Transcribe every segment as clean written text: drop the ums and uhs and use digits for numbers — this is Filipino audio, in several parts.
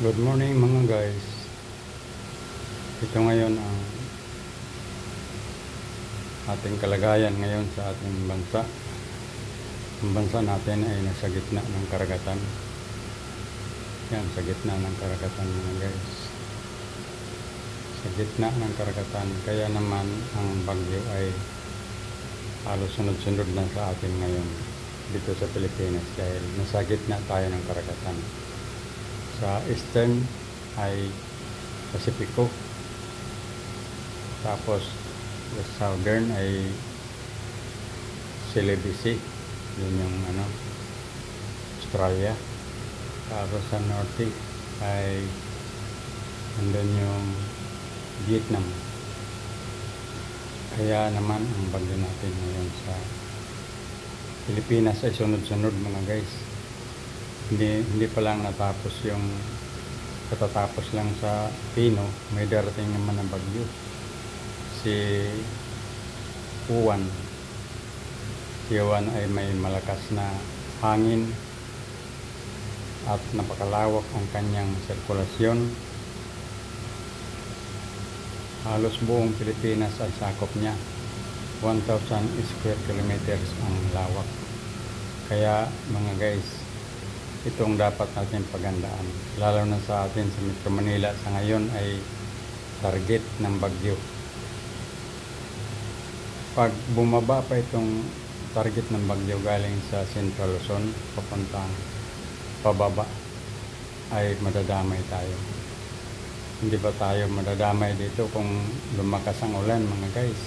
Good morning mga guys. Ito ngayon ang ating kalagayan ngayon sa ating bansa. Ang bansa natin ay nasa gitna ng karagatan. Yan, sa gitna ng karagatan mga guys. Sa gitna ng karagatan. Kaya naman ang bagyo ay halos sunod-sunod na sa atin ngayon dito sa Pilipinas dahil nasa gitna tayo ng karagatan. Sa eastern ay Pasipiko, tapos sa southern ay Celebesi, yun yung Australia. Tapos sa norte ay nandun yung Vietnam. Kaya naman ang bagyo natin ngayon sa Pilipinas ay sunod-sunod mga guys. Hindi pa lang natapos yung katatapos lang sa Pino, may darating naman ng bagyo. Si Uwan ay may malakas na hangin at napakalawak ang kanyang sirkulasyon. Halos buong Pilipinas ay sakop niya. 1,000 square kilometers ang lawak. Kaya mga guys, itong dapat natin pagandaan, lalo na sa atin sa Metro Manila sa ngayon ay target ng bagyo. Pag bumaba pa itong target ng bagyo galing sa Central Luzon papuntang pababa ay madadamay tayo. Hindi ba tayo madadamay dito kung lumakas ang ulan mga guys?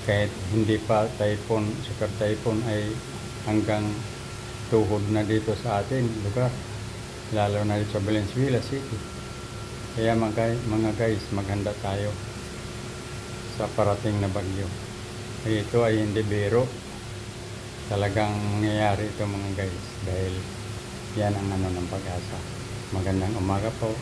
Kahit hindi pa typhoon, super typhoon ay hanggang tuhod na dito sa atin lugar, lalo na dito sa Valenzuela City. Kaya mga guys, maghanda tayo sa parating na bagyo. Ito ay hindi biro, talagang nangyayari ito mga guys, dahil yan ang ng Pag-asa. Magandang umaga po.